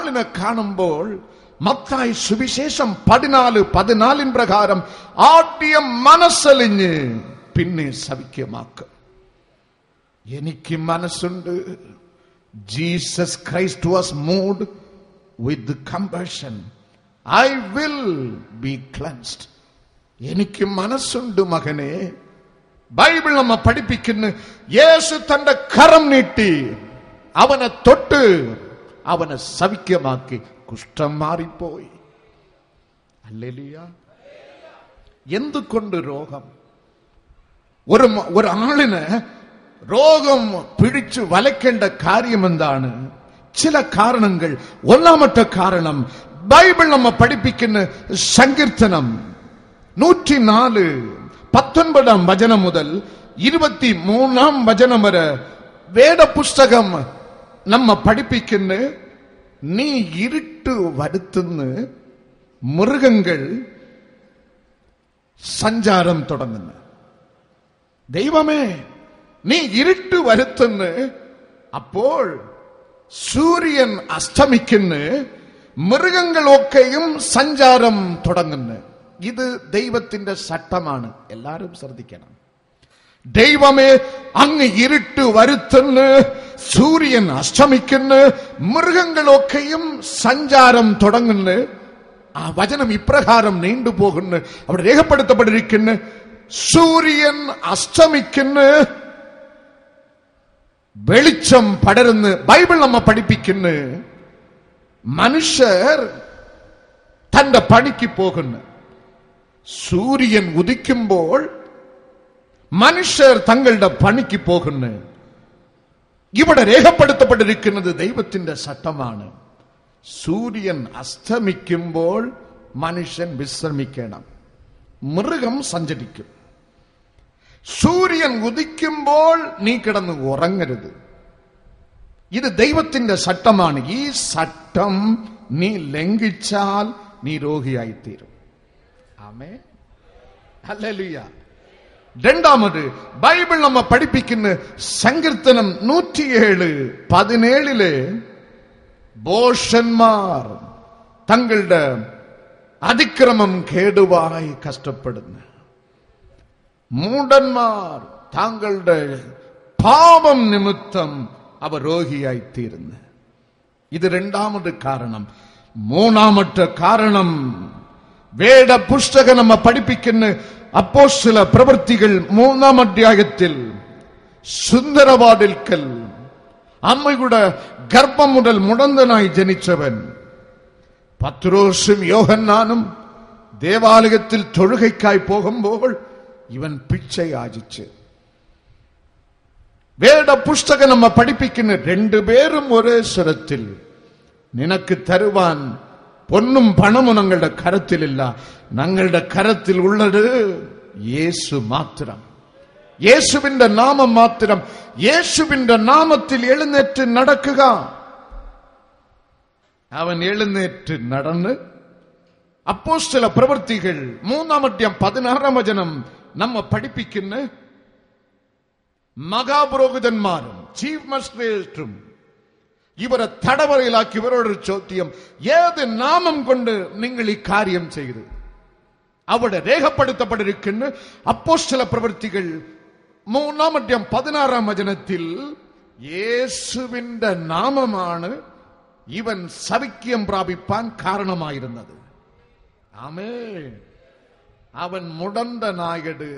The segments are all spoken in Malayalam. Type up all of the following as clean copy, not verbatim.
ആളിനെ കാണുമ്പോൾ മത്തായി സുവിശേഷം 14:14 പ്രകാരം ആദ്യം മനസ്സലിഞ്ഞ് പിന്നെ സൗഖ്യമാക്കും. എനിക്ക് മനസ്സുണ്ട്. Jesus Christ was moved with compassion. I will be cleansed. എനിക്ക് മനസ്സുണ്ട് മകനെ. ബൈബിൾ നമ്മ പഠിപ്പിക്കുന്നു, യേശു തന്റെ കരം നീട്ടി അവനെ തൊട്ട് അവനെ സൗഖ്യമാക്കി. കുഷ്ഠം മാറിപ്പോയി. ഹല്ലേലൂയ. എന്തുകൊണ്ട് രോഗം? ഒരാളിന് രോഗം പിടിച്ചു വലയ്ക്കേണ്ട കാര്യം എന്താണ്? ചില കാരണങ്ങൾ. ഒന്നാമത്തെ കാരണം ബൈബിൾ നമ്മ പഠിപ്പിക്കുന്ന സങ്കീർത്തനം 104:19 മുതൽ 23 വരെ വേദപുസ്തകം നമ്മ പഠിപ്പിക്കുന്ന, നീ ഇരുട്ട് വരുത്തുന്ന മൃഗങ്ങൾ സഞ്ചാരം തുടങ്ങുന്നു. ദൈവമേ, നീ ഇരുട്ട് വരുത്തുന്ന, അപ്പോൾ സൂര്യൻ അസ്തമിക്കുന്ന, മൃഗങ്ങളൊക്കെയും സഞ്ചാരം തുടങ്ങുന്നു. ഇത് ദൈവത്തിന്റെ ചട്ടമാണ്. എല്ലാവരും ശ്രദ്ധിക്കണം. ദൈവമേ, അങ്ങ് ഇരുട്ട് വരുത്തുന്നു, സൂര്യൻ അസ്തമിക്കുന്നു, മൃഗങ്ങളൊക്കെയും സഞ്ചാരം തുടങ്ങുന്നു. ആ വചനം ഇപ്രകാരം നീണ്ടുപോകുന്നു. അവിടെ രേഖപ്പെടുത്തപ്പെട്ടിരിക്കുന്നു, സൂര്യൻ അസ്തമിക്കുന്നു, വെളിച്ചം പടരുന്നു. ബൈബിൾ നമ്മ പഠിപ്പിക്കുന്നു, മനുഷ്യർ തന്റെ പണിക്ക് പോകുന്നു. സൂര്യൻ ഉദിക്കുമ്പോൾ മനുഷ്യർ തങ്ങളുടെ പണിക്ക് പോകുന്നു. ഇവിടെ രേഖപ്പെടുത്തപ്പെട്ടിരിക്കുന്നത് ദൈവത്തിന്റെ ചട്ടമാണ്. സൂര്യൻ അസ്തമിക്കുമ്പോൾ മനുഷ്യൻ വിശ്രമിക്കണം, മൃഗം സഞ്ചരിക്കും. സൂര്യൻ ഉദിക്കുമ്പോൾ നീ കിടന്ന് ഉറങ്ങരുത്. ഇത് ദൈവത്തിന്റെ ചട്ടമാണ്. ഈ ചട്ടം നീ ലംഘിച്ചാൽ നീ രോഗിയായിത്തീരും. ആമേൻ, ഹല്ലേലൂയ. രണ്ടാമത് ബൈബിൾ നമ്മ പഠിപ്പിക്കുന്ന സങ്കീർത്തനം 107:17 ഭോഷന്മാർ തങ്ങളുടെ അതിക്രമം കേടുവായി കഷ്ടപ്പെടുന്നു, മൂഢന്മാർ താങ്കളുടെ പാപം നിമിത്തം അവർ രോഗിയായിത്തീരുന്നു. ഇത് രണ്ടാമത് കാരണം. മൂന്നാമത്തെ കാരണം വേദപുസ്തകം നമ്മ പഠിപ്പിക്കുന്ന അപ്പോസ്തല പ്രവൃത്തികൾ 3-ാം അധ്യായത്തിൽ സുന്ദരവാതിൽക്കൽ അമ്മയുടെ ഗർഭം മുതൽ മുടന്തനായി ജനിച്ചവൻ പത്രോസും യോഹന്നാനും ദേവാലയത്തിൽ തൊഴുകയ്ക്കായി പോകുമ്പോൾ ഇവൻ പിച്ച യാചിച്ച്. വേദപുസ്തകം നമ്മ പഠിപ്പിക്കുന്ന രണ്ടുപേരും ഒരേ സ്വരത്തിൽ, നിനക്ക് തരുവാൻ പൊന്നും പണമും ഞങ്ങളുടെ കരത്തിലില്ല, ഞങ്ങളുടെ കരത്തിൽ ഉള്ളത് യേശു മാത്രം, യേശുവിന്റെ നാമം മാത്രം. യേശുവിന്റെ നാമത്തിൽ എഴുന്നേറ്റ് നടക്കുക. അവൻ എഴുന്നേറ്റ് നടന്ന് അപ്പോസ്തല പ്രവൃത്തികൾ 3-ാം അധ്യായം 16-ാം വചനം നമ്മ പഠിപ്പിക്കുന്ന, മഹാപുരോഹിതന്മാരും ചീഫ് മജിസ്ട്രേറ്റും ഇവരെ തടവറയിലാക്കി ഇവരോടൊരു ചോദ്യം, ഏത് നാമം കൊണ്ട് നിങ്ങൾ ഈ കാര്യം ചെയ്തു? അവിടെ രേഖപ്പെടുത്തപ്പെട്ടിരിക്കുന്ന അപ്പോസ്തല പ്രവൃത്തികൾ 3-ാം അധ്യായം 16-ാം വചനത്തിൽ യേശുവിന്റെ നാമമാണ് ഇവൻ സൗഖ്യം പ്രാപിപ്പാൻ കാരണമായിരുന്നത്. ആമേൻ. അവൻ മുടന്തനായത്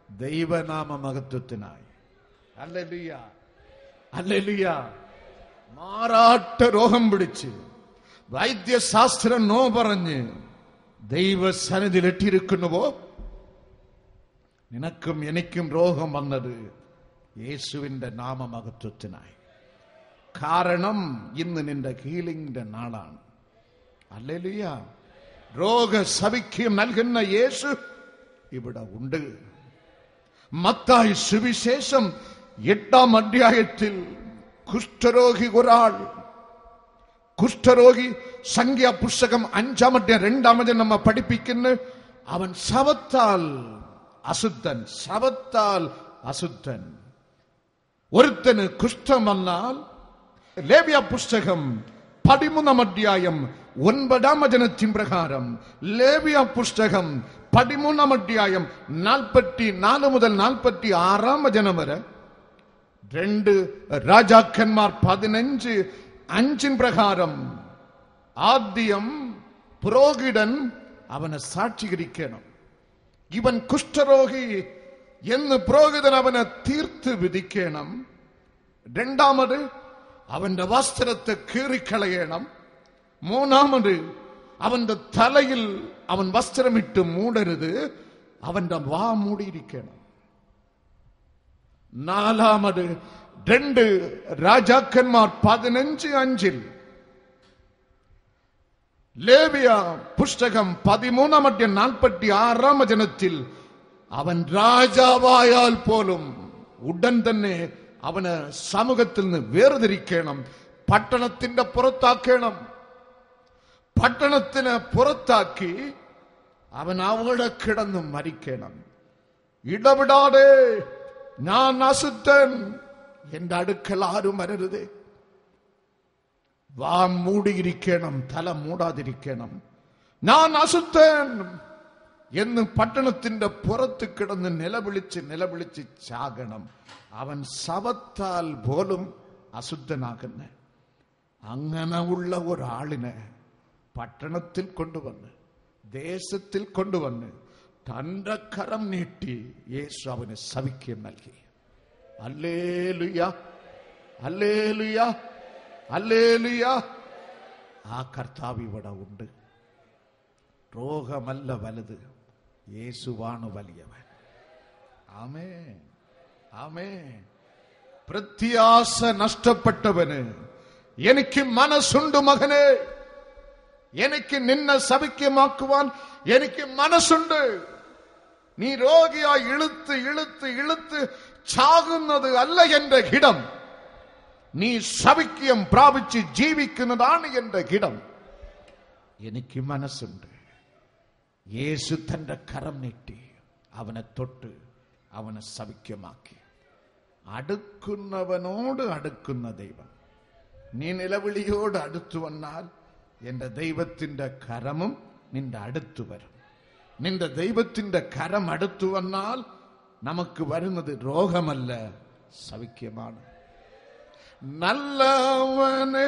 ദൈവനാമ മഹത്വത്തിനായി. Hallelujah, hallelujah. മാറാട്ട രോഗം പിടിച്ച് വൈദ്യശാസ്ത്രം നോ പറഞ്ഞ് ദൈവസന്നിധിയിൽ എത്തിയിരിക്കുന്നുവോ? നിനക്കും എനിക്കും രോഗം വന്നത് യേശുവിന്റെ നാമമഹത്വത്തിനായി. കാരണം ഇന്ന് നിന്റെ ഹീലിംഗിന്റെ നാളാണ്. ഹല്ലേലൂയ. രോഗസൗഖ്യം നൽകുന്ന യേശു ഇവിടെ ഉണ്ട്. മത്തായി സുവിശേഷം 8-ാം അധ്യായത്തിൽ കുഷ്ഠരോഗി ഒരാൾ, കുഷ്ഠരോഗി സംഖ്യാപുസ്തകം 5-ാം അധ്യായം 2-ാം വചനം നമ്മ പഠിപ്പിക്കുന്നു, അവൻ ശവത്താൽ അശുദ്ധൻ, ശവത്താൽ അശുദ്ധൻ. ഒരുത്തന് കുഷ്ഠം വന്നാൽ ലേവ്യ പുസ്തകം 13 അധ്യായം 9 വചനത്തിൻ പ്രകാരം ലേവ്യ പുസ്തകം 13 അധ്യായം 44 മുതൽ 46 വചനം വരെ, 2 രാജാക്കന്മാർ 15:5 പ്രകാരം ആദ്യം പുരോഹിതൻ അവനെ സാക്ഷീകരിക്കണം. ഇവൻ കുഷ്ഠരോഗി എന്ന് പുരോഹിതൻ അവനെ തീർത്ത് വിധിക്കണം. രണ്ടാമത് അവന്റെ വസ്ത്രത്തെ കീറിക്കളയണം. മൂന്നാമത് അവന്റെ തലയിൽ അവൻ വസ്ത്രമിട്ട് മൂടരുത്, അവന്റെ വാ മൂടിയിരിക്കണം. നാലാമത് 2 രാജാക്കന്മാർ 15:5 ലേവ്യ പുസ്തകം 13 46 വചനത്തിൽ അവൻ രാജാവായാൽ പോലും ഉടൻ തന്നെ അവന് സമൂഹത്തിൽ നിന്ന് വേർതിരിക്കണം, പട്ടണത്തിന്റെ പുറത്താക്കണം. പട്ടണത്തിന് പുറത്താക്കി അവൻ അവിടെ കിടന്ന് മരിക്കണം. ഇടപെടാതെ ഞാൻ അശുദ്ധൻ, എന്റെ അടുക്കൽ ആരും വരരുതേ. വാ മൂടിയിരിക്കണം, തല മൂടാതിരിക്കണം. ഞാൻ അശുദ്ധൻ എന്ന് പട്ടണത്തിന്റെ പുറത്ത് കിടന്ന് നിലവിളിച്ച് ചാകണം. അവൻ ശവത്താൽ പോലും അശുദ്ധനാകുന്ന അങ്ങനെ ഉള്ള ഒരാളിനെ പട്ടണത്തിൽ കൊണ്ടുവന്ന്, ദേശത്തിൽ കൊണ്ടുവന്ന് തന്റെ കരം നീട്ടി യേശു അവന് സൗഖ്യം നൽകി. Hallelujah, hallelujah, hallelujah. ആ കർത്താവ് ഇവിടെ ഉണ്ട്. രോഗമല്ല വലുത്, യേശുവാണ് വലിയവൻ. ആമേൻ, ആമേൻ. പ്രത്യാശ നഷ്ടപ്പെട്ടവന് എനിക്ക് മനസ്സുണ്ട് മകനെ, എനിക്ക് നിന്നെ സൗഖ്യമാക്കുവാൻ എനിക്ക് മനസ്സുണ്ട്. നീ രോഗിയായി ഇളുത്ത് ചാകുന്നത് അല്ല എന്റെ ഹിതം. നീ സൗഖ്യം പ്രാപിച്ച് ജീവിക്കുന്നതാണ് എന്റെ ഹിതം. എനിക്ക് മനസ്സുണ്ട്. യേശു തന്റെ കരം നീട്ടി അവനെ തൊട്ട് അവനെ സൗഖ്യമാക്കി. അടുക്കുന്നവനോട് അടുക്കുന്ന ദൈവം. നീ നിലവിളിയോട് അടുത്തു വന്നാൽ എന്റെ ദൈവത്തിന്റെ കരമും നിന്റെ അടുത്തു വരും. നിന്റെ ദൈവത്തിന്റെ കരം അടുത്തു വന്നാൽ നമുക്ക് വരുന്നത് രോഗമല്ല, സൗഖ്യമാണ്. നല്ലവനെ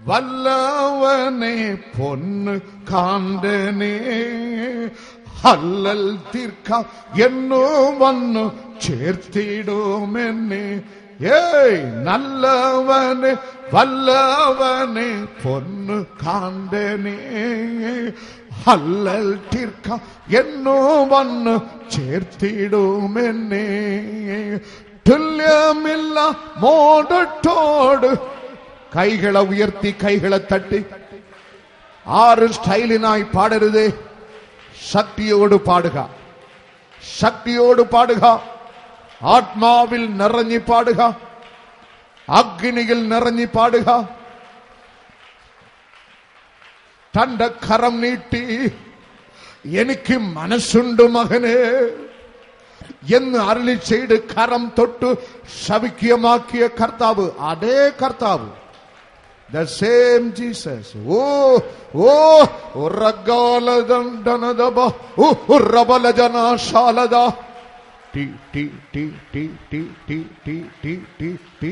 വല്ലവനെ പൊന്ന് കാണ്ടനെ ഹല്ലൽ തീർക്ക എന്നോ വന്നു ചേർത്തിടുമെന്നെ. ഏയ് നല്ലവനെ വല്ലവനെ പൊന്ന് കാണ്ടനെ ഹല്ലൽ തീർക്ക എന്നോ വന്നു ചേർത്തിടുമെന്നെ. തുല്യമില്ല മോടട്ടോട്. കൈകളെ ഉയർത്തി കൈകളെ തട്ടി. ആരും സ്റ്റൈലിനായി പാടരുതേ, ശക്തിയോട് പാടുക, ശക്തിയോട് പാടുക. ആത്മാവിൽ നിറഞ്ഞു പാടുക, അഗ്നിയിൽ നിറഞ്ഞു പാടുക. തന്റെ കരം നീട്ടി എനിക്ക് മനസ്സുണ്ട് മകനെ എന്ന് അരുളി ചെയ്ത് കരം തൊട്ട് സൗഖ്യമാക്കിയ കർത്താവ്, അതേ കർത്താവ്, the same Jesus. Ragaladandanaaba rabalajana shalada ti ti ti ti ti ti ti ti ti ti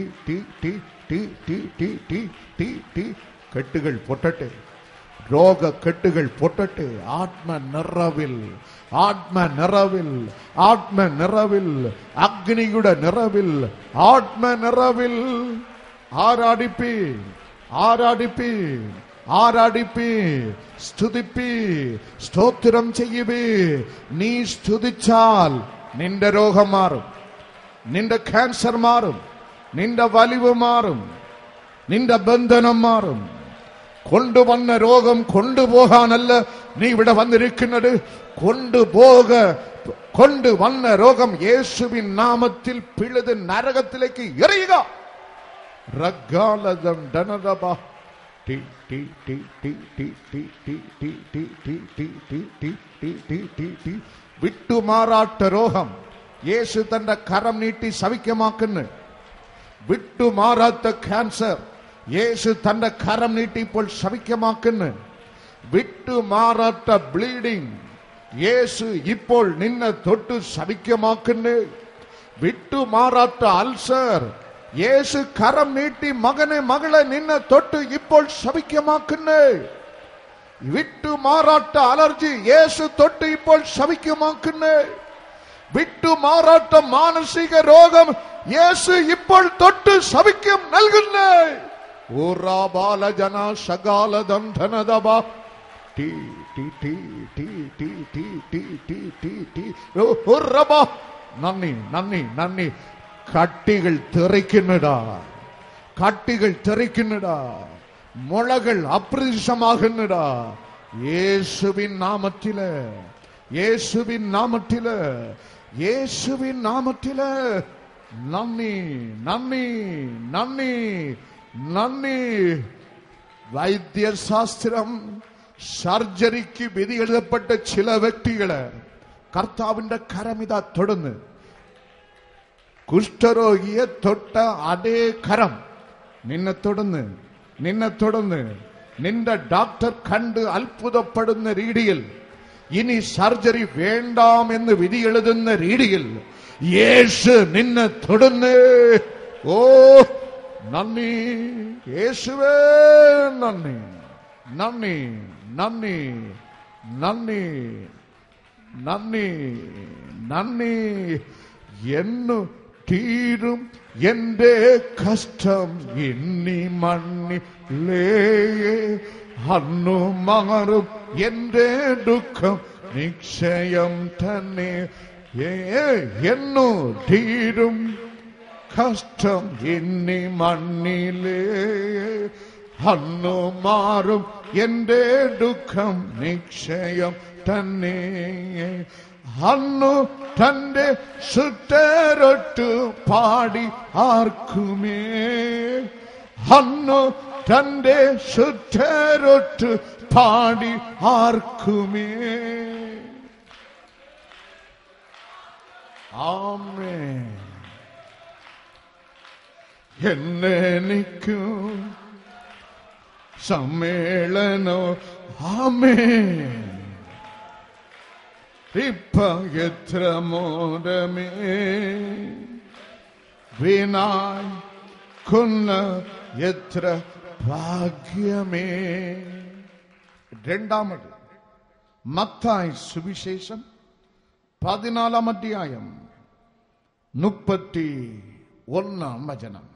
ti ti ti ti ti ti ti. കെട്ടുകൾ പൊട്ടട്ടെ, രോഗക്കെട്ടുകൾ പൊട്ടട്ടെ. ആത്മനിറവിൽ, ആത്മനിറവിൽ, ആത്മനിറവിൽ, അഗ്നിയുടെ നിറവിൽ, ആത്മനിറവിൽ ആരാടിപ്പി, ആരാടിപ്പി, ആരാടിപ്പി, സ്തുതിപ്പി, സ്തോത്രം ചെയ്യുവേ. നീ സ്തുതിച്ചാൽ നിന്റെ രോഗം മാറും, നിന്റെ ക്യാൻസർ മാറും, നിന്റെ വലിവ് മാറും, നിന്റെ ബന്ധനം മാറും. കൊണ്ടുവന്ന രോഗം കൊണ്ടുപോകാനല്ല നീ ഇവിടെ വന്നിരിക്കുന്നത്. കൊണ്ടുവന്ന രോഗം യേശുവിൻ നാമത്തിൽ പിഴുത് നരകത്തിലേക്ക് എറിയുക. വിട്ടുമാറാത്ത രോഗം യേശു തന്റെ കരം നീട്ടി സൗഖ്യമാക്കുന്നു. വിട്ടുമാറാത്ത ക്യാൻസർ, യേശു തന്റെ കരം നീട്ടി ഇപ്പോൾ ശവിക്കമാക്കുന്നു. വിട്ടുമാറാത്ത ബ്ലീഡിംഗ് യേശു ഇപ്പോൾ നിന്നെ തൊട്ട് ശവിക്കമാക്കുന്നു. വിട്ടുമാറാത്ത അൾസർ യേശു കരം നീട്ടി മകനെ മകളെ നിന്നെ തൊട്ട് ഇപ്പോൾ ശവിക്കമാക്കുന്നു. വിട്ടുമാറാത്ത അലർജി യേശു തൊട്ട് ഇപ്പോൾ ശവിക്കമാക്കുന്നു. വിട്ടുമാറാത്ത മാനസിക രോഗം യേശു ഇപ്പോൾ തൊട്ട് ശവിക്കം നൽകുന്നു. ഊറാബാലജന ശകാലദന്ധനദബ ടി ടി ടി ടി ടി ടി ടി ടി ടി ടി ഉറബ. നന്ദി നന്ദി നന്ദി. കട്ടികൾ തെറിക്കുന്നിടാ, കട്ടികൾ തെറിക്കുന്നിടാ, മുളകൾ അപ്രത്യക്ഷമാകുന്നിടാ. യേശുവിൻ നാമത്തില്, യേശുവിൻ നാമത്തില്, യേശുവിൻ നാമത്തില്. നന്ദി നന്ദി നന്ദി നന്ദി. വൈദ്യശാസ്ത്രം സർജറിക്ക് വിധി എഴുതപ്പെട്ട ചില വ്യക്തികള് കർത്താവിന്റെ കരമിതാ തൊടുന്നു. കുഷ്ഠരോഗിയെ തൊട്ട അതേ കരം നിന്നെ തൊടുന്നു, നിന്നെ തൊടുന്നു. നിന്റെ ഡോക്ടർ കണ്ട് അത്ഭുതപ്പെടുന്ന രീതിയിൽ, ഇനി സർജറി വേണ്ടാം എന്ന് വിധി എഴുതുന്ന രീതിയിൽ യേശു നിന്നെ തൊടുന്നു. ഓ നന്ദി യേശുവേ, നന്ദി നന്ദി നന്ദി നന്ദി നന്ദി നന്ദി. എന്നു തീരും എന്റെ കഷ്ടം ഇനി മണ്ണിലേ, അന്നു മാറും എന്റെ ദുഃഖം നിശ്ചയം തന്നെ. എന്നു തീരും കഷ്ടം ഇനി മണ്ണിലേ, അന്നു മാറും എന്റെ ദുഃഖം നിശ്ചയം തന്നെ. അന്നു തന്റെ സുട്ടരൊട്ടു പാടി ആർക്കുമേ, അന്നു തന്റെ സുട്ടരൊട്ടു പാടി ആർക്കുമേ. ആമേൻ. എന്നെനിക്കു സമ്മേളനോ. ആമേൻ. ഇപ്പ എത്ര മോദമേ വീണായി കൊന്ന എത്ര ഭാഗ്യമേ. രണ്ടാമത് മത്തായി സുവിശേഷം 14 അധ്യായം 31 വചനം.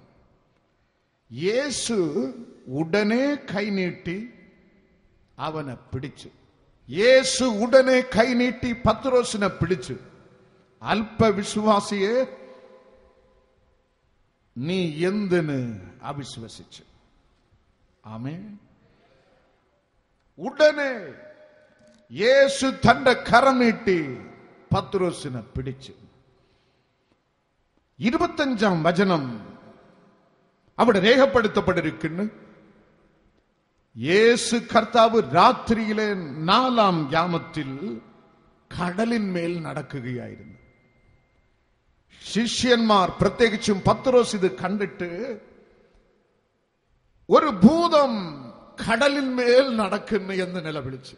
യേശു ഉടനെ കൈനീട്ടി അവനെ പിടിച്ചു. യേശു ഉടനെ കൈനീട്ടി പത്രോസിനെ പിടിച്ചു. അല്പവിശ്വാസിയെ, നീ എന്തിന് അവിശ്വസിച്ചു? ആമേൻ. ഉടനെ യേശു തന്റെ കരം നീട്ടി പത്രോസിനെ പിടിച്ചു. 25 വചനം അവിടെ രേഖപ്പെടുത്തപ്പെട്ടിരിക്കുന്നു. യേശു കർത്താവ് രാത്രിയിലെ 4-ാം യാമത്തിൽ കടലിന്മേൽ നടക്കുകയായിരുന്നു. ശിഷ്യന്മാർ, പ്രത്യേകിച്ചും പത്രോസ് ഇത് കണ്ടിട്ട് ഒരു ഭൂതം കടലിന്മേൽ നടക്കുന്നു എന്ന് നിലവിളിച്ചു.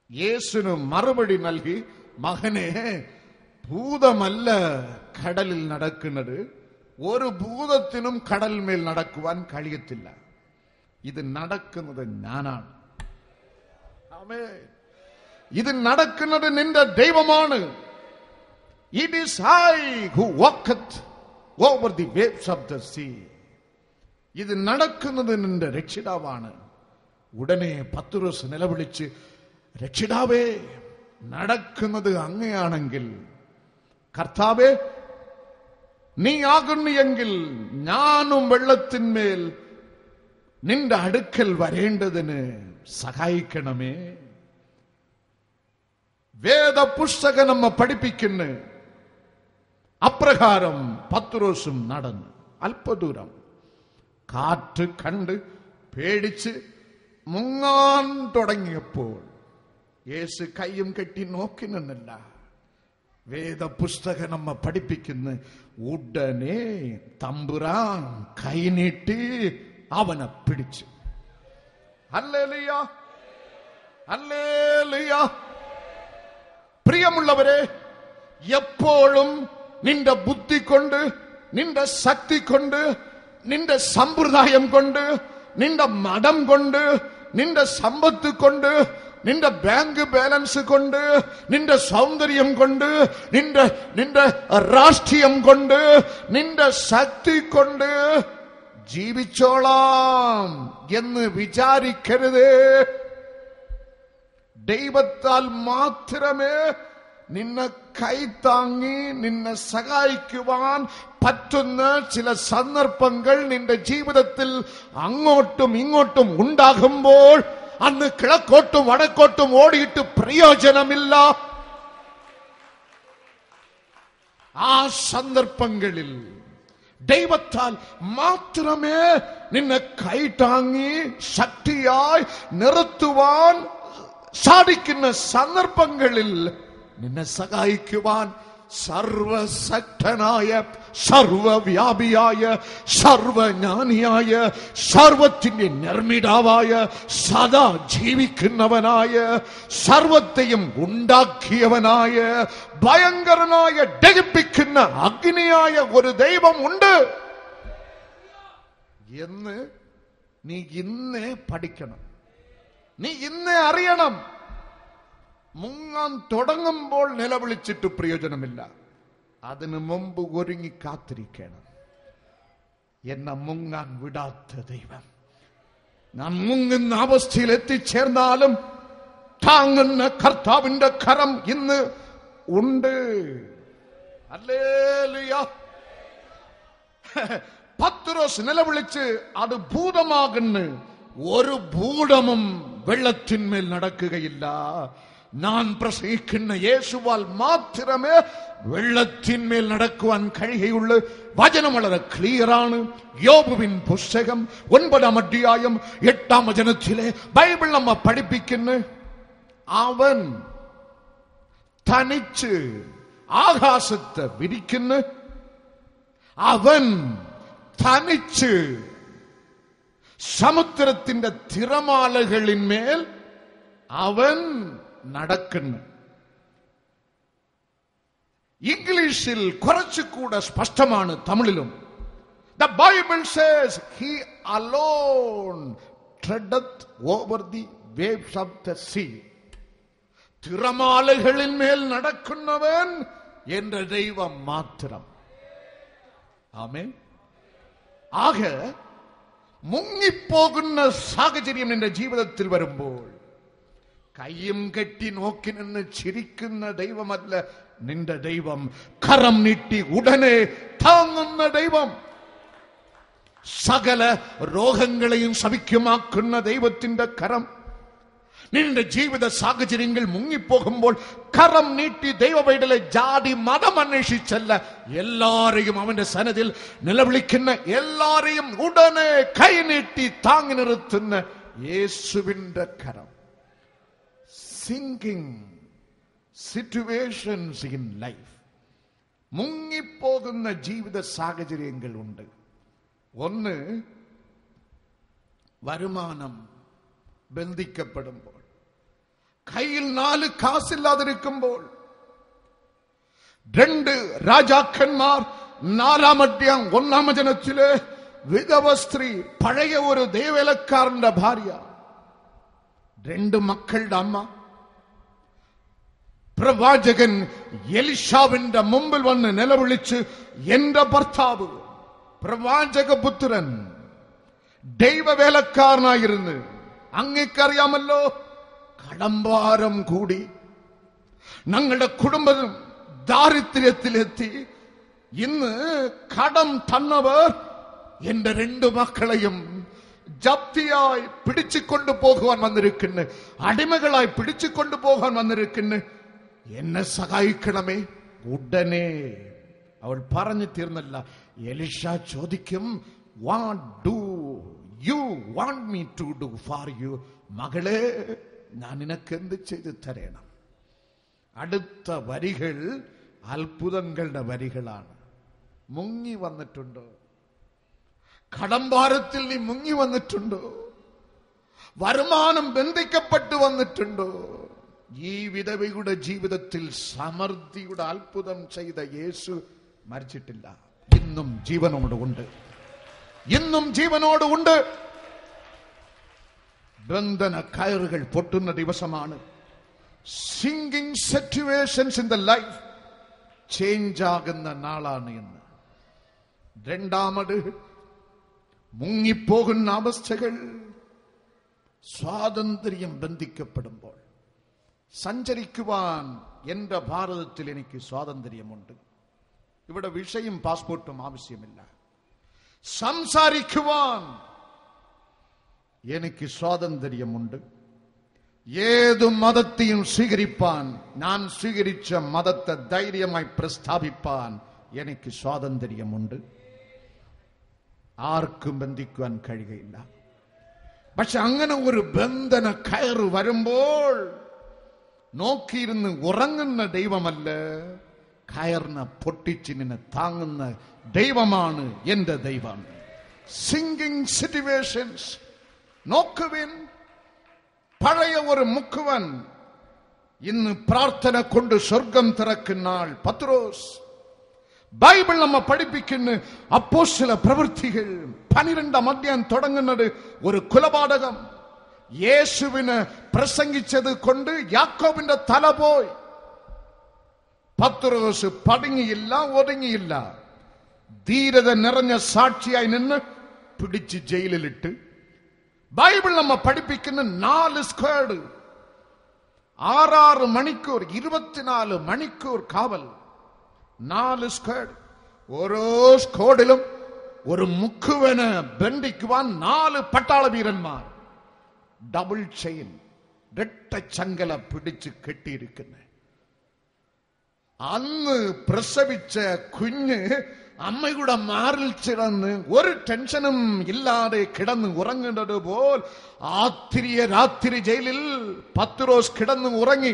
യേശുവിന് മറുപടി നൽകി, മകനെ, ഭൂതമല്ല കടലിൽ നടക്കുന്നത്. ഒരു ഭൂതത്തിനും കടലിന്മേൽ നടക്കുവാൻ കഴിയത്തില്ല. ഇത് നടക്കുന്നത് ഞാനാണ്. ആമേൻ. ഇത് നടക്കുന്നത് നിന്റെ ദൈവമാണ്. It is I who walketh over the waves of the sea. ഇത് നടക്കുന്നത് നിന്റെ രക്ഷിതാവാണ്. ഉടനെ പത്രോസ് നിലവിളിച്ച്, രക്ഷിതാവേ, നടക്കുന്നത് അങ്ങയാണെങ്കിൽ, കർത്താവേ, നീ ആകുന്നു എങ്കിൽ ഞാനും വെള്ളത്തിന്മേൽ നിന്റെ അടുക്കൽ വരേണ്ടതിന് സഹായിക്കണമേ. വേദപുസ്തകം നമ്മെ പഠിപ്പിക്കുന്നു. അപ്രകാരം പത്രോസും നടന്നു. അല്പദൂരം കാറ്റ് കണ്ട് പേടിച്ച് മുങ്ങാൻ തുടങ്ങിയപ്പോൾ യേശു കയ്യും കെട്ടി നോക്കി നിന്നില്ല. വേദപുസ്തകം നമ്മെ പഠിപ്പിക്കുന്നു. ഉടനെ തമ്പുരാൻ കൈനീട്ടി അവനെ പിടിച്ചു. Hallelujah, hallelujah. പ്രിയമുള്ളവരെ, എപ്പോഴും നിന്റെ ബുദ്ധി കൊണ്ട്, നിന്റെ ശക്തി കൊണ്ട്, നിന്റെ സമ്പ്രദായം കൊണ്ട്, നിന്റെ മതം കൊണ്ട്, നിന്റെ സമ്പത്ത് കൊണ്ട്, നിന്റെ ബാങ്ക് ബാലൻസ് കൊണ്ട്, നിന്റെ സൗന്ദര്യം കൊണ്ട്, നിന്റെ രാഷ്ട്രീയം കൊണ്ട്, നിന്റെ ശക്തി കൊണ്ട് ജീവിച്ചോളാം എന്ന് വിചാരിക്കരുത്. ദൈവത്താൽ മാത്രമേ നിന്നെ കൈത്താങ്ങി നിന്നെ സഹായിക്കുവാൻ പറ്റുന്ന ചില സന്ദർഭങ്ങൾ നിന്റെ ജീവിതത്തിൽ അങ്ങോട്ടും ഇങ്ങോട്ടും ഉണ്ടാകുമ്പോൾ അന്ന് കിഴക്കോട്ടും വടക്കോട്ടും ഓടിയിട്ട് പ്രയോജനമില്ല. ആ സന്ദർഭങ്ങളിൽ ദൈവത്താൽ മാത്രമേ നിന്നെ കൈത്താങ്ങി ശക്തിയായി നിർത്തുവാൻ സാധിക്കുന്ന സന്ദർഭങ്ങളിൽ നിന്നെ സഹായിക്കുവാൻ സർവശക്തനായ, സർവവ്യാപിയായ, സർവജ്ഞാനിയായ, സർവത്തിന്റെ നിർമ്മിതാവായ, സദാ ജീവിക്കുന്നവനായ, സർവത്തെയും ഉണ്ടാക്കിയവനായ, ഭയങ്കരനായ, ദഹിപ്പിക്കുന്ന അഗ്നിയായ ഒരു ദൈവം ഉണ്ട് എന്ന് നീ ഇന്നേ പഠിക്കണം. നീ ഇന്നേ അറിയണം. മുങ്ങാൻ തുടങ്ങുമ്പോൾ നിലവിളിച്ചിട്ട് പ്രയോജനമില്ല. അതിനു മുമ്പ് ഒരുങ്ങി കാത്തിരിക്കണം. എന്നെ മുങ്ങാൻ വിടാത്ത ദൈവം, ഞാൻ മുങ്ങുന്ന അവസ്ഥയിൽ എത്തിച്ചേർന്നാലും താങ്ങുന്ന കർത്താവിന്റെ കരം ഇന്ന് ഉണ്ട്. ഹല്ലേലൂയ. പത്രോസ് നിലവിളിച്ച് അത് ഭൂതമാകുന്നു. ഒരു ഭൂതമും വെള്ളത്തിന്മേൽ നടക്കുകയില്ല. ഞാൻ പ്രസംഗിക്കുന്ന യേശുവാൽ മാത്രമേ വെള്ളത്തിന്മേൽ നടക്കുവാൻ കഴിയുള്ളൂ. വചനം വളരെ ക്ലിയറാണ്. യോബുവിൻ പുസ്തകം 9-ാം അധ്യായം 8-ാം വചനത്തിലെ ബൈബിൾ നമ്മ പഠിപ്പിക്കുന്നു. അവൻ തനിച്ച് ആകാശത്തെ വിരിക്കുന്നു. അവൻ തനിച്ച് സമുദ്രത്തിന്റെ തിരമാലകളിന്മേൽ അവൻ നടക്കുന്നു. ഇംഗ്ലീഷിൽ കുറച്ചുകൂടെ സ്പഷ്ടമാണ്, തമിഴിലും. The Bible says he alone treadeth over the waves of the sea. തിരമാലകളിന്മേൽ നടക്കുന്നവൻ എന്റെ ദൈവം മാത്രം. ആമേൻ. ആക മുങ്ങിപ്പോകുന്ന സാഹചര്യം നിന്റെ ജീവിതത്തിൽ വരുമ്പോൾ കയ്യും കെട്ടി നോക്കി നിന്ന് ചിരിക്കുന്ന ദൈവമല്ല നിന്റെ ദൈവം. കരം നീട്ടി ഉടനെ താങ്ങുന്ന ദൈവം. സകല രോഗങ്ങളെയും ശമിക്കുമാക്കുന്ന ദൈവത്തിന്റെ കരം. നിന്റെ ജീവിത സാഹചര്യങ്ങൾ മുങ്ങിപ്പോകുമ്പോൾ കരം നീട്ടി ദൈവവൈഡലെ ജാതി മതം അന്വേഷിച്ചല്ല, എല്ലാരെയും അവന്റെ സന്നിധിയിൽ നിലവിളിക്കുന്ന, എല്ലാരെയും ഉടനെ കൈനീട്ടി താങ്ങി നിർത്തുന്ന യേശുവിന്റെ കരം. Sinking situations in life, മുങ്ങിപ്പോകുന്ന ജീവിത സാഹചര്യങ്ങൾ ഉണ്ട്. ഒന്ന്, വരുമാനം ബന്ധിക്കപ്പെടുമ്പോൾ, കയ്യിൽ 4 കാശില്ലാതിരിക്കുമ്പോൾ. 2 രാജാക്കന്മാർ 4-ാം അധ്യായം 1-ാം വചനത്തിലെ വിധവ സ്ത്രീ, പഴയ ഒരു ദേവേലക്കാരന്റെ ഭാര്യ, 2 മക്കളുടെ അമ്മ. പ്രവാചകൻ എലിശാവിന്റെ മുമ്പിൽ വന്ന് നിലവിളിച്ച്, എന്റെ ഭർത്താവ് പ്രവാചകപുത്രൻ ദൈവവേലക്കാരനായിരുന്നു, അങ്ങേക്കറിയാമല്ലോ, കടംഭാരം കൂടി ഞങ്ങളുടെ കുടുംബം ദാരിദ്ര്യത്തിലെത്തി. ഇന്ന് കടം തന്നവർ എന്റെ 2 മക്കളെയും ജപ്തിയായി പിടിച്ചുകൊണ്ടു പോകുവാൻ വന്നിരിക്കുന്നു, അടിമകളായി പിടിച്ചുകൊണ്ടു പോകാൻ വന്നിരിക്കുന്നു, എന്നെ സഹായിക്കണമേ. ഉടനെ അവൾ പറഞ്ഞു തീർന്നല്ല. എലിശ ചോദിക്കും, what do you want me to do for you? മകളെ, ഞാൻ നിനക്ക് എന്ത് ചെയ്ത് തരണം? അടുത്ത വരികൾ അത്ഭുതങ്ങളുടെ വരികളാണ്. മുങ്ങി വന്നിട്ടുണ്ടോ? കടംഭാരത്തിൽ നീ മുങ്ങി വന്നിട്ടുണ്ടോ? വരുമാനം ബന്ധിക്കപ്പെട്ടു വന്നിട്ടുണ്ടോ? ഈ വിധവയുടെ ജീവിതത്തിൽ സമൃദ്ധിയുടെ അത്ഭുതം ചെയ്ത യേശു മരിച്ചിട്ടില്ല. ഇന്നും ജീവനോടുണ്ട്. ഇന്നും ജീവനോടുണ്ട്. ബന്ധന കയറുകൾ പൊട്ടുന്ന ദിവസമാണ്. Sinking situations in the life change ആകുന്ന നാളാണ് ഇന്ന്. രണ്ടാമത്, മുങ്ങിപ്പോകുന്ന അവസ്ഥകൾ. സ്വാതന്ത്ര്യം ബന്ധിക്കപ്പെടുമ്പോൾ സഞ്ചരിക്കുവാൻ എന്റെ ഭാരതത്തിൽ എനിക്ക് സ്വാതന്ത്ര്യമുണ്ട്. ഇവിടെ വിസയും പാസ്പോർട്ടും ആവശ്യമില്ല. സംസാരിക്കുവാൻ എനിക്ക് സ്വാതന്ത്ര്യമുണ്ട്. ഏതു മതത്തെയും സ്വീകരിപ്പാൻ, ഞാൻ സ്വീകരിച്ച മതത്തെ ധൈര്യമായി പ്രസ്താവിപ്പാൻ എനിക്ക് സ്വാതന്ത്ര്യമുണ്ട്. ആർക്കും ബന്ധിക്കുവാൻ കഴിയുകയില്ല. പക്ഷെ അങ്ങനെ ഒരു ബന്ധന കയറ് വരുമ്പോൾ നോക്കിയിരുന്ന് ഉറങ്ങുന്ന ദൈവമല്ല, കയറിനെ പൊട്ടിച്ച് നിന്നെ താങ്ങുന്ന ദൈവമാണ് എന്റെ ദൈവം. Sinking situations. നോക്കുവിൻ, പഴയ ഒരു മുക്കുവൻ ഇന്ന് പ്രാർത്ഥന കൊണ്ട് സ്വർഗം തുറക്കുന്ന ആൾ പത്രോസ്. ബൈബിൾ നമ്മ പഠിപ്പിക്കുന്ന അപ്പോസ്തല പ്രവൃത്തികൾ 12-ാം അധ്യായം തുടങ്ങുന്നത് ഒരു കൊലപാതകം. യേശുവിന് പ്രസംഗിച്ചത് കൊണ്ട് യാക്കോബിന്റെ തല പോയി. പത്രോസ് പതുങ്ങിയില്ല, ഒതുങ്ങിയില്ല. ധീരത നിറഞ്ഞ സാക്ഷിയായി നിന്ന് പിടിച്ച് ജയിലിലിട്ട്. ബൈബിൾ നമ്മ പഠിപ്പിക്കുന്ന 4 സ്ക്വാഡ്, 6 മണിക്കൂർ, 24 മണിക്കൂർ കാവൽ. 4 സ്ക്വാഡ്. ഓരോ സ്ക്വാഡിലും ഒരു മുക്കുവന് ബന്ധിക്കുവാൻ 4 പട്ടാള വീരന്മാർ. ഡബിൾ ചെയിൻ, രട്ട ചങ്കല പിടിച്ച് കെട്ടിയിരിക്കുന്നു. അന്ന് പ്രസവിച്ച കുഞ്ഞ് അമ്മയുടെ മാറിൽ കിടന്ന് ഒരു ടെൻഷനും ഇല്ലാതെ കിടന്ന് ഉറങ്ങുന്നത് പോൽ രാത്രി ജയിലിൽ പത്രോസ് കിടന്ന് ഉറങ്ങി.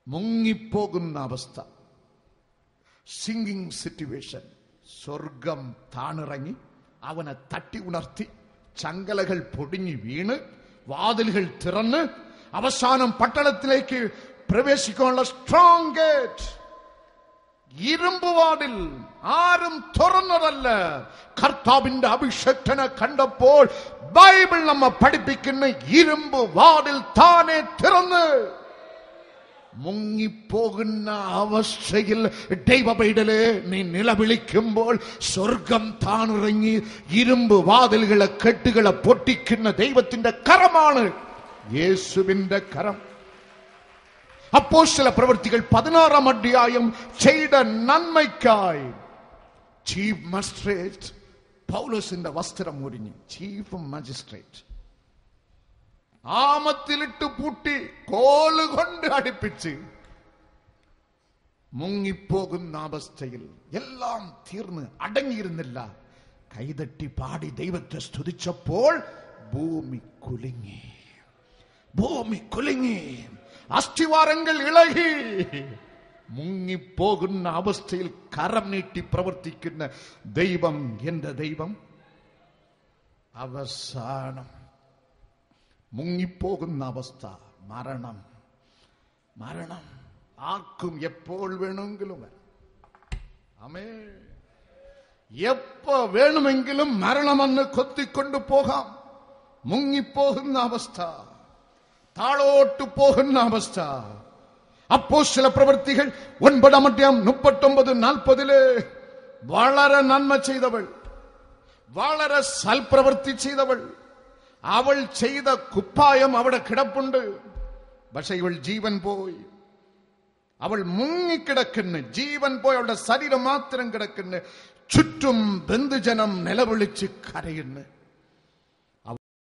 മുങ്ങിപ്പോകുന്ന അവസ്ഥ. Sinking situation. സ്വർഗം താണിറങ്ങി അവനെ തട്ടി ഉണർത്തി. ചങ്കലകൾ പൊടിഞ്ഞു വീണ് വാതിലുകൾ തുറന്ന് അവസാനം പട്ടണത്തിലേക്ക് പ്രവേശിക്കാനുള്ള സ്ട്രോങ് ഗേറ്റ്, ഇരുമ്പ് വാതിൽ ആരും തുറന്നതല്ല. കർത്താവിന്റെ അഭിഷക്തനെ കണ്ടപ്പോൾ ബൈബിൾ നമ്മ പഠിപ്പിക്കുന്ന ഇരുമ്പ് വാതിൽ താനെ തുറന്ന് മുങ്ങിപ്പോകുന്ന അവസ്ഥയിൽ ദൈവപൈതലേ നീ നിലവിളിക്കുമ്പോൾ സ്വർഗം താണിറങ്ങി ഇരുമ്പ് വാതിലുകളെ കെട്ടുകളെ പൊട്ടിക്കുന്ന ദൈവത്തിന്റെ കരമാണ് യേശുവിന്റെ കരം. അപ്പോസ്തല പ്രവൃത്തികൾ 16-ാം അധ്യായം ചെയ്ത നന്മയ്ക്കായി ചീഫ് മജിസ്ട്രേറ്റ് പൗലോസിന്റെ വസ്ത്രം ഉരിഞ്ഞു. ചീഫ് മജിസ്ട്രേറ്റ് ആമത്തിലിട്ട് പൂട്ടി കോലുകൊണ്ട് അടുപ്പിച്ച് മുങ്ങിപ്പോകുന്ന അവസ്ഥയിൽ എല്ലാം തീർന്ന് അടങ്ങിയിരുന്നില്ല. കൈതട്ടി പാടി ദൈവത്തെ സ്തുതിച്ചപ്പോൾ ഭൂമി കുലുങ്ങി. ഭൂമി കുലുങ്ങി, അസ്ഥിവാരങ്ങൾ ഇളകി. മുങ്ങിപ്പോകുന്ന അവസ്ഥയിൽ കരം നീട്ടി പ്രവർത്തിക്കുന്ന ദൈവം എന്റെ ദൈവം. അവസാനം മുങ്ങിപ്പോകുന്ന അവസ്ഥ, മരണം. മരണം ആർക്കും എപ്പോൾ വേണമെങ്കിലും വരാം. ആമേൻ. എപ്പോ വേണമെങ്കിലും മരണമെന്ന് കൊത്തിക്കൊണ്ടു പോകാം. മുങ്ങിപ്പോകുന്ന അവസ്ഥ, താഴോട്ട് പോകുന്ന അവസ്ഥ. അപ്പോസ്തല പ്രവൃത്തികൾ 9-ാം അധ്യായം 39-40 വളരെ നന്മ ചെയ്തവൾ, വളരെ സൽപ്രവൃത്തി ചെയ്തവൾ, അവൾ ചെയ്ത കുപ്പായം അവിടെ കിടപ്പുണ്ട്. പക്ഷെ ഇവൾ ജീവൻ പോയി. അവൾ മുങ്ങിക്കിടക്കുന്നു. ജീവൻ പോയി, അവളുടെ ശരീരം മാത്രം കിടക്കുന്നു. ചുറ്റും ബന്ധുജനം നിലവിളിച്ച് കരയുന്നു.